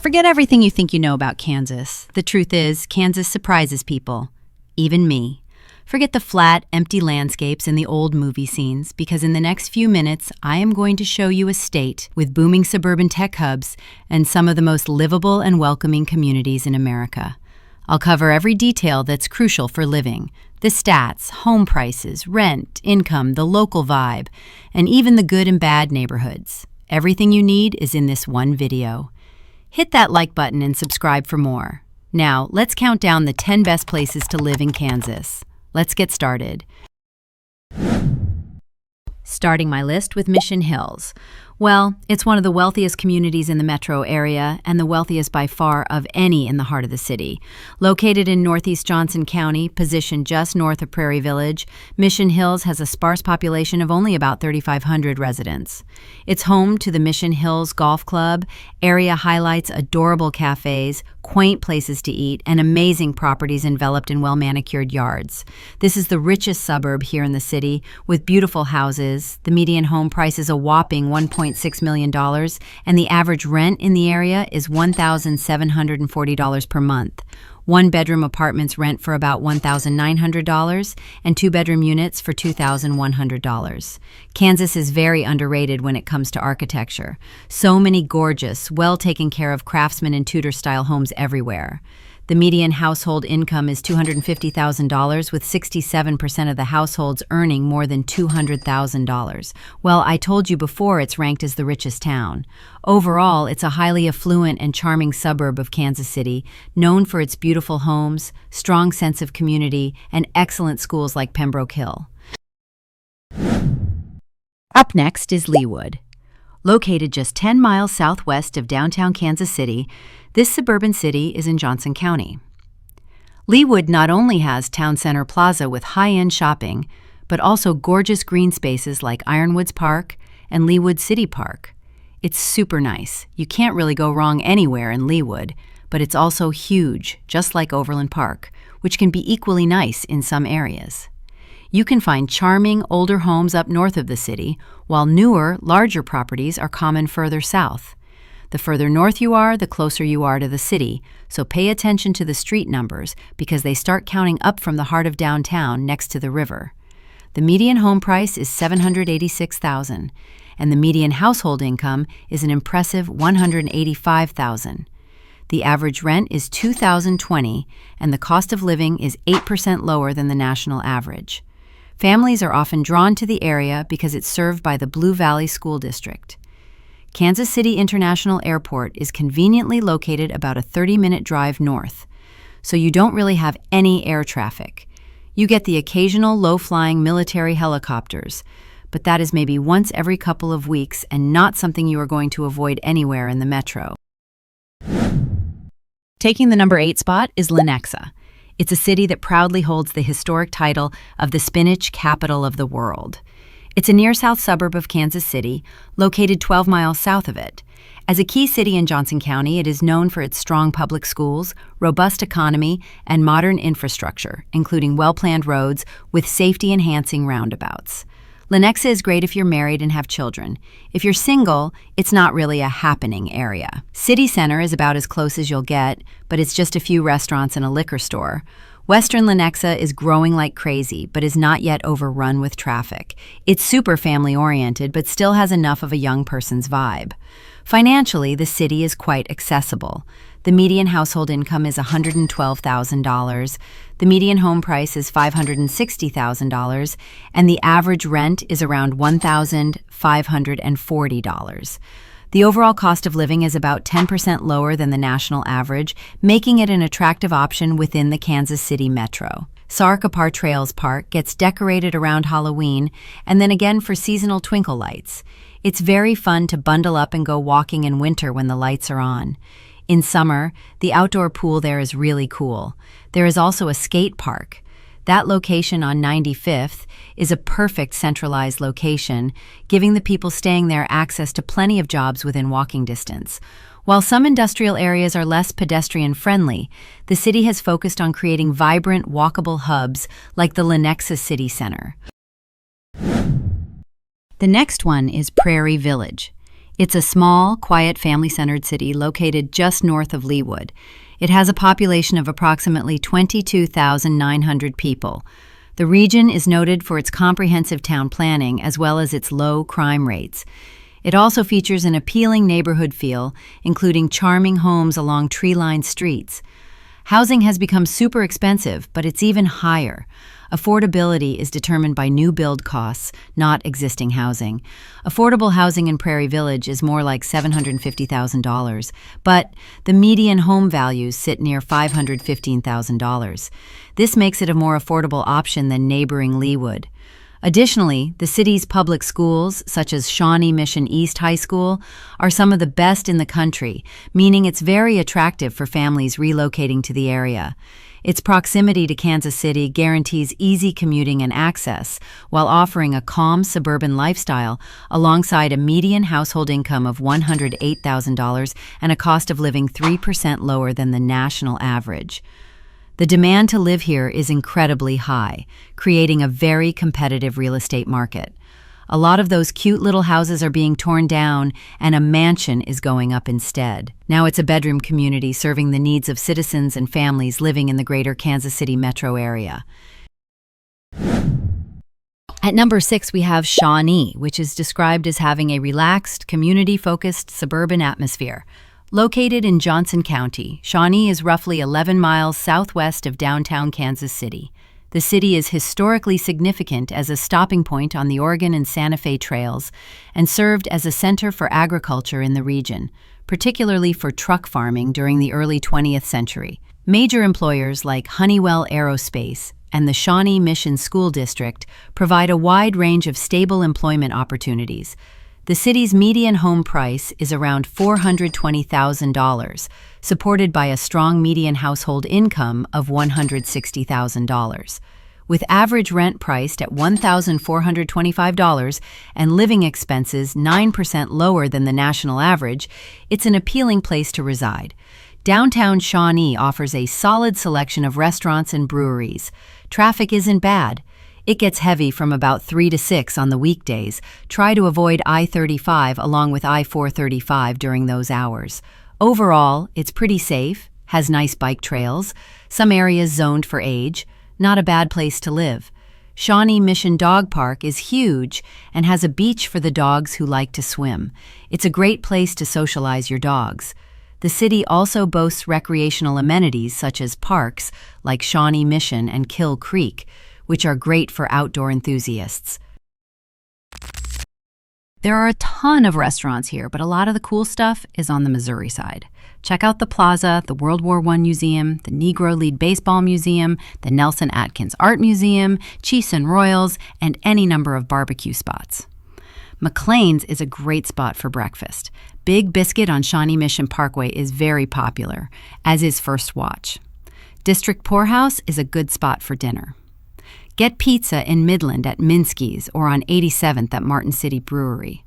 Forget everything you think you know about Kansas. The truth is, Kansas surprises people. Even me. Forget the flat, empty landscapes and the old movie scenes, because in the next few minutes, I am going to show you a state with booming suburban tech hubs and some of the most livable and welcoming communities in America. I'll cover every detail that's crucial for living: the stats, home prices, rent, income, the local vibe, and even the good and bad neighborhoods. Everything you need is in this one video. Hit that like button and subscribe for more. Now, let's count down the 10 best places to live in Kansas. Let's get started. Starting my list with Mission Hills. Well, it's one of the wealthiest communities in the metro area and the wealthiest by far of any in the heart of the city. Located in northeast Johnson County, positioned just north of Prairie Village, Mission Hills has a sparse population of only about 3,500 residents. It's home to the Mission Hills Golf Club. Area highlights adorable cafes, quaint places to eat, and amazing properties enveloped in well-manicured yards. This is the richest suburb here in the city, with beautiful houses. The median home price is a whopping $1.6 million, and the average rent in the area is $1,740 per month. One-bedroom apartments rent for about $1,900, and two-bedroom units for $2,100. Kansas is very underrated when it comes to architecture. So many gorgeous, well-taken-care-of craftsman and Tudor-style homes everywhere. The median household income is $250,000, with 67% of the households earning more than $200,000. Well, I told you before it's ranked as the richest town. Overall, it's a highly affluent and charming suburb of Kansas City, known for its beautiful homes, strong sense of community, and excellent schools like Pembroke Hill. Up next is Leawood. Located just 10 miles southwest of downtown Kansas City, this suburban city is in Johnson County. Leawood not only has Town Center Plaza with high-end shopping, but also gorgeous green spaces like Ironwoods Park and Leawood City Park. It's super nice. You can't really go wrong anywhere in Leawood, but it's also huge, just like Overland Park, which can be equally nice in some areas. You can find charming, older homes up north of the city, while newer, larger properties are common further south. The further north you are, the closer you are to the city, so pay attention to the street numbers because they start counting up from the heart of downtown next to the river. The median home price is $786,000, and the median household income is an impressive $185,000. The average rent is $2,020, and the cost of living is 8% lower than the national average. Families are often drawn to the area because it's served by the Blue Valley School District. Kansas City International Airport is conveniently located about a 30-minute drive north, so you don't really have any air traffic. You get the occasional low-flying military helicopters, but that is maybe once every couple of weeks and not something you are going to avoid anywhere in the metro. Taking the number 8 spot is Lenexa. It's a city that proudly holds the historic title of the spinach capital of the world. It's a near-south suburb of Kansas City, located 12 miles south of it. As a key city in Johnson County, it is known for its strong public schools, robust economy, and modern infrastructure, including well-planned roads with safety-enhancing roundabouts. Lenexa is great if you're married and have children. If you're single, it's not really a happening area. City Center is about as close as you'll get, but it's just a few restaurants and a liquor store. Western Lenexa is growing like crazy, but is not yet overrun with traffic. It's super family-oriented, but still has enough of a young person's vibe. Financially, the city is quite accessible. The median household income is $112,000, the median home price is $560,000, and the average rent is around $1,540. The overall cost of living is about 10% lower than the national average, making it an attractive option within the Kansas City metro. Sarkapar Trails Park gets decorated around Halloween and then again for seasonal twinkle lights. It's very fun to bundle up and go walking in winter when the lights are on. In summer, the outdoor pool there is really cool. There is also a skate park. That location on 95th is a perfect centralized location, giving the people staying there access to plenty of jobs within walking distance. While some industrial areas are less pedestrian-friendly, the city has focused on creating vibrant, walkable hubs like the Lenexa City Center. The next one is Prairie Village. It's a small, quiet, family-centered city located just north of Leawood. It has a population of approximately 22,900 people. The region is noted for its comprehensive town planning as well as its low crime rates. It also features an appealing neighborhood feel, including charming homes along tree-lined streets. Housing has become super expensive, but it's even higher. Affordability is determined by new build costs, not existing housing. Affordable housing in Prairie Village is more like $750,000, but the median home values sit near $515,000. This makes it a more affordable option than neighboring Leawood. Additionally, the city's public schools, such as Shawnee Mission East High School, are some of the best in the country, meaning it's very attractive for families relocating to the area. Its proximity to Kansas City guarantees easy commuting and access, while offering a calm suburban lifestyle alongside a median household income of $108,000 and a cost of living 3% lower than the national average. The demand to live here is incredibly high, creating a very competitive real estate market. A lot of those cute little houses are being torn down, and a mansion is going up instead. Now it's a bedroom community serving the needs of citizens and families living in the greater Kansas City metro area. At number 6, we have Shawnee, which is described as having a relaxed, community-focused suburban atmosphere. Located in Johnson County, Shawnee is roughly 11 miles southwest of downtown Kansas City. The city is historically significant as a stopping point on the Oregon and Santa Fe trails and served as a center for agriculture in the region, particularly for truck farming during the early 20th century. Major employers like Honeywell Aerospace and the Shawnee Mission School District provide a wide range of stable employment opportunities. The city's median home price is around $420,000, supported by a strong median household income of $160,000. With average rent priced at $1,425 and living expenses 9% lower than the national average, it's an appealing place to reside. Downtown Shawnee offers a solid selection of restaurants and breweries. Traffic isn't bad. It gets heavy from about 3 to 6 on the weekdays. Try to avoid I-35 along with I-435 during those hours. Overall, it's pretty safe, has nice bike trails, some areas zoned for age, not a bad place to live. Shawnee Mission Dog Park is huge and has a beach for the dogs who like to swim. It's a great place to socialize your dogs. The city also boasts recreational amenities such as parks like Shawnee Mission and Kill Creek, which are great for outdoor enthusiasts. There are a ton of restaurants here, but a lot of the cool stuff is on the Missouri side. Check out the Plaza, the World War I Museum, the Negro League Baseball Museum, the Nelson Atkins Art Museum, Chiefs and Royals, and any number of barbecue spots. McLean's is a great spot for breakfast. Big Biscuit on Shawnee Mission Parkway is very popular, as is First Watch. District Poorhouse is a good spot for dinner. Get pizza in Midland at Minsky's or on 87th at Martin City Brewery.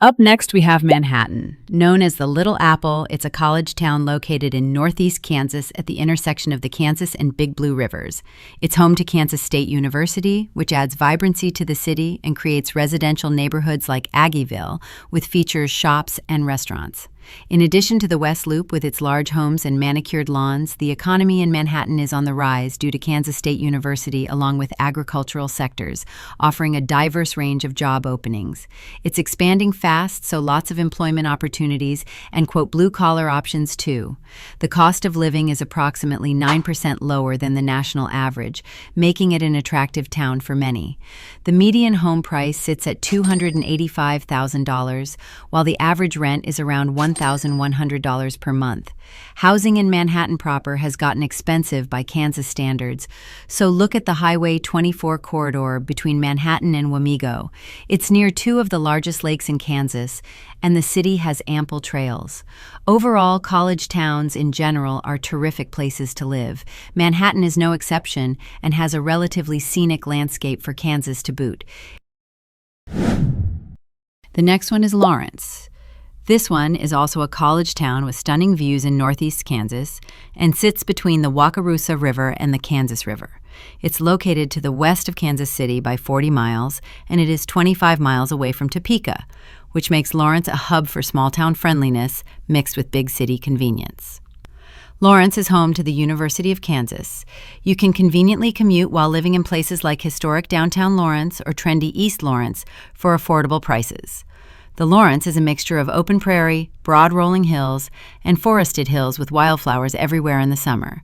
Up next, we have Manhattan. Known as the Little Apple, it's a college town located in northeast Kansas at the intersection of the Kansas and Big Blue Rivers. It's home to Kansas State University, which adds vibrancy to the city and creates residential neighborhoods like Aggieville, with features shops and restaurants. In addition to the West Loop with its large homes and manicured lawns, the economy in Manhattan is on the rise due to Kansas State University along with agricultural sectors, offering a diverse range of job openings. It's expanding fast, so lots of employment opportunities and, quote, blue-collar options too. The cost of living is approximately 9% lower than the national average, making it an attractive town for many. The median home price sits at $285,000, while the average rent is around $1,100 per month. Housing in Manhattan proper has gotten expensive by Kansas standards, so look at the Highway 24 corridor between Manhattan and Wamego. It's near two of the largest lakes in Kansas, and the city has ample trails. Overall, college towns in general are terrific places to live. Manhattan is no exception and has a relatively scenic landscape for Kansas to boot. The next one is Lawrence. This one is also a college town with stunning views in northeast Kansas and sits between the Wakarusa River and the Kansas River. It's located to the west of Kansas City by 40 miles, and it is 25 miles away from Topeka, which makes Lawrence a hub for small-town friendliness mixed with big city convenience. Lawrence is home to the University of Kansas. You can conveniently commute while living in places like historic downtown Lawrence or trendy East Lawrence for affordable prices. The Lawrence is a mixture of open prairie, broad rolling hills, and forested hills with wildflowers everywhere in the summer.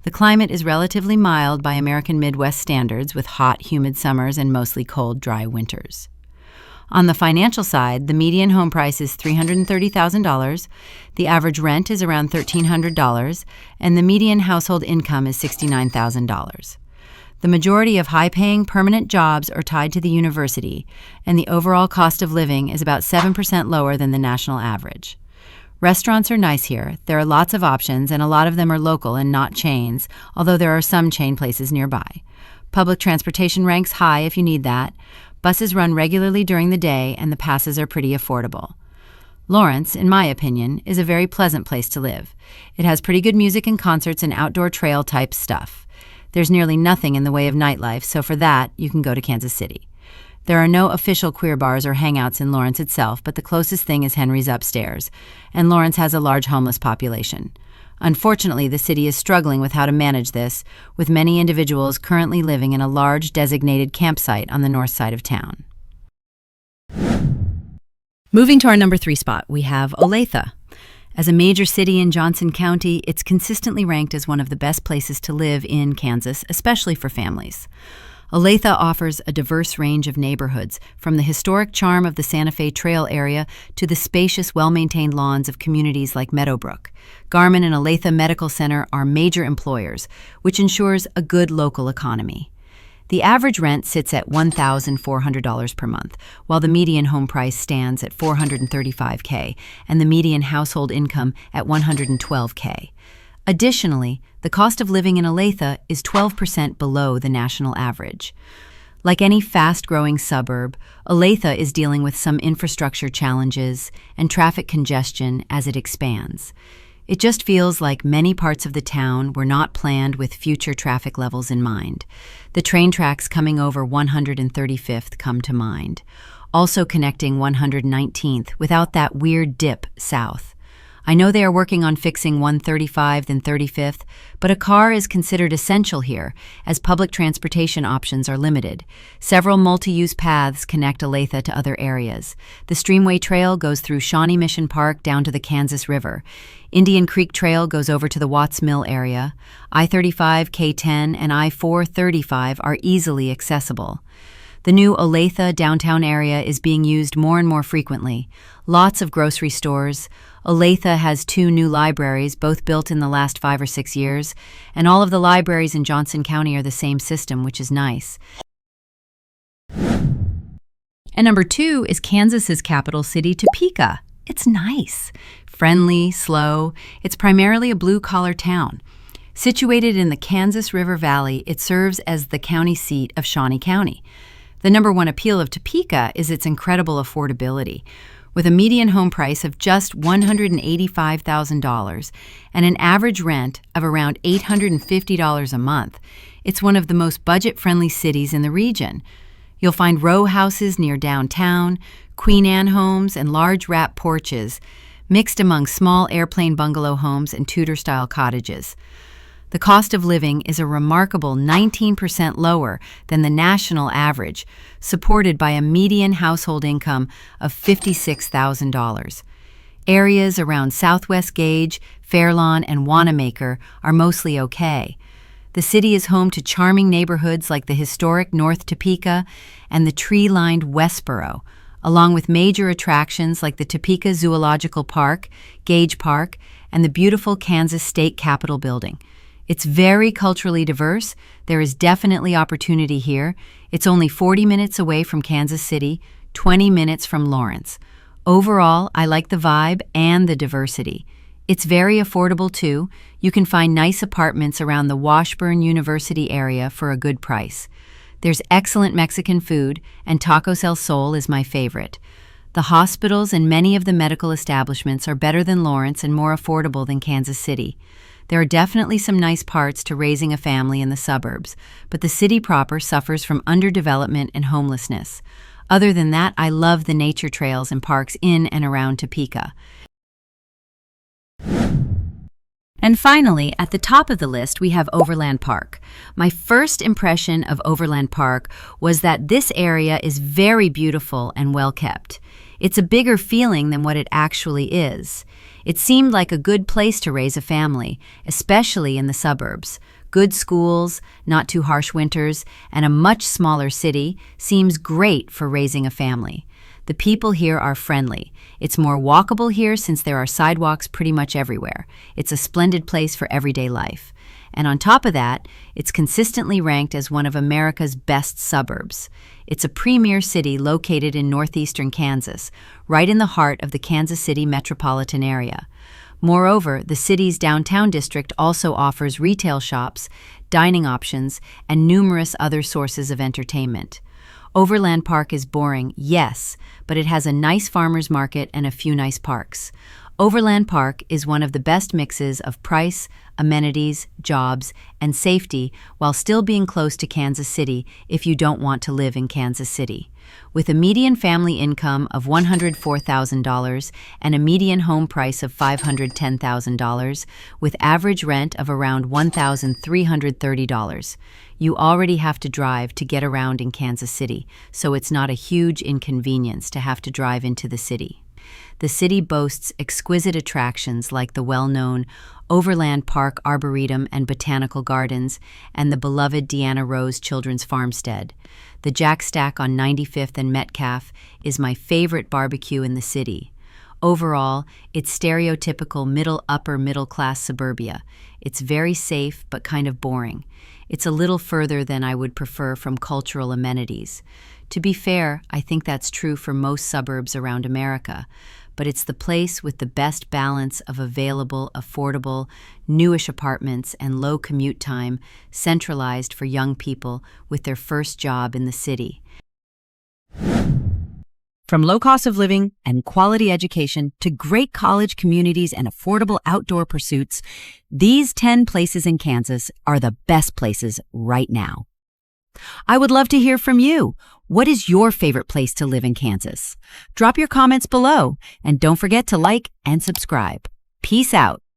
The climate is relatively mild by American Midwest standards, with hot, humid summers and mostly cold, dry winters. On the financial side, the median home price is $330,000, the average rent is around $1,300, and the median household income is $69,000. The majority of high-paying permanent jobs are tied to the university, and the overall cost of living is about 7% lower than the national average. Restaurants are nice here. There are lots of options, and a lot of them are local and not chains, although there are some chain places nearby. Public transportation ranks high if you need that. Buses run regularly during the day, and the passes are pretty affordable. Lawrence, in my opinion, is a very pleasant place to live. It has pretty good music and concerts and outdoor trail-type stuff. There's nearly nothing in the way of nightlife, so for that, you can go to Kansas City. There are no official queer bars or hangouts in Lawrence itself, but the closest thing is Henry's upstairs, and Lawrence has a large homeless population. Unfortunately, the city is struggling with how to manage this, with many individuals currently living in a large designated campsite on the north side of town. Moving to our number 3 spot, we have Olathe. As a major city in Johnson County, it's consistently ranked as one of the best places to live in Kansas, especially for families. Olathe offers a diverse range of neighborhoods, from the historic charm of the Santa Fe Trail area to the spacious, well-maintained lawns of communities like Meadowbrook. Garmin and Olathe Medical Center are major employers, which ensures a good local economy. The average rent sits at $1,400 per month, while the median home price stands at $435K and the median household income at $112K. Additionally, the cost of living in Olathe is 12% below the national average. Like any fast-growing suburb, Olathe is dealing with some infrastructure challenges and traffic congestion as it expands. It just feels like many parts of the town were not planned with future traffic levels in mind. The train tracks coming over 135th come to mind, also connecting 119th without that weird dip south. I know they are working on fixing 135th and 35th, but a car is considered essential here, as public transportation options are limited. Several multi-use paths connect Olathe to other areas. The Streamway Trail goes through Shawnee Mission Park down to the Kansas River. Indian Creek Trail goes over to the Watts Mill area. I-35, K-10, and I-435 are easily accessible. The new Olathe downtown area is being used more and more frequently. Lots of grocery stores. Olathe has 2 new libraries, both built in the last 5 or 6 years, and all of the libraries in Johnson County are the same system, which is nice. And number 2 is Kansas's capital city, Topeka. It's nice, friendly, slow. It's primarily a blue-collar town. Situated in the Kansas River Valley, it serves as the county seat of Shawnee County. The number 1 appeal of Topeka is its incredible affordability. With a median home price of just $185,000 and an average rent of around $850 a month, it's one of the most budget-friendly cities in the region. You'll find row houses near downtown, Queen Anne homes, and large wrap porches, mixed among small airplane bungalow homes and Tudor-style cottages. The cost of living is a remarkable 19% lower than the national average, supported by a median household income of $56,000. Areas around Southwest Gage, Fairlawn, and Wanamaker are mostly okay. The city is home to charming neighborhoods like the historic North Topeka and the tree-lined Westboro, along with major attractions like the Topeka Zoological Park, Gage Park, and the beautiful Kansas State Capitol building. It's very culturally diverse. There is definitely opportunity here. It's only 40 minutes away from Kansas City, 20 minutes from Lawrence. Overall, I like the vibe and the diversity. It's very affordable too. You can find nice apartments around the Washburn University area for a good price. There's excellent Mexican food, and Tacos El Sol is my favorite. The hospitals and many of the medical establishments are better than Lawrence and more affordable than Kansas City. There are definitely some nice parts to raising a family in the suburbs, but the city proper suffers from underdevelopment and homelessness. Other than that, I love the nature trails and parks in and around Topeka. And finally, at the top of the list, we have Overland Park. My first impression of Overland Park was that this area is very beautiful and well kept. It's a bigger feeling than what it actually is. It seemed like a good place to raise a family, especially in the suburbs. Good schools, not too harsh winters, and a much smaller city seems great for raising a family. The people here are friendly. It's more walkable here since there are sidewalks pretty much everywhere. It's a splendid place for everyday life. And on top of that, it's consistently ranked as one of America's best suburbs. It's a premier city located in northeastern Kansas, right in the heart of the Kansas City metropolitan area. Moreover, the city's downtown district also offers retail shops, dining options, and numerous other sources of entertainment. Overland Park is boring, yes, but it has a nice farmers market and a few nice parks. Overland Park is one of the best mixes of price, amenities, jobs, and safety while still being close to Kansas City if you don't want to live in Kansas City. With a median family income of $104,000 and a median home price of $510,000, with average rent of around $1,330, you already have to drive to get around in Kansas City, so it's not a huge inconvenience to have to drive into the city. The city boasts exquisite attractions like the well-known Overland Park Arboretum and Botanical Gardens and the beloved Deanna Rose Children's Farmstead. The Jack Stack on 95th and Metcalf is my favorite barbecue in the city. Overall, it's stereotypical middle-upper-middle-class suburbia. It's very safe but kind of boring. It's a little further than I would prefer from cultural amenities. To be fair, I think that's true for most suburbs around America, but it's the place with the best balance of available, affordable, newish apartments and low commute time, centralized for young people with their first job in the city. From low cost of living and quality education to great college communities and affordable outdoor pursuits, these 10 places in Kansas are the best places right now. I would love to hear from you. What is your favorite place to live in Kansas? Drop your comments below and don't forget to like and subscribe. Peace out.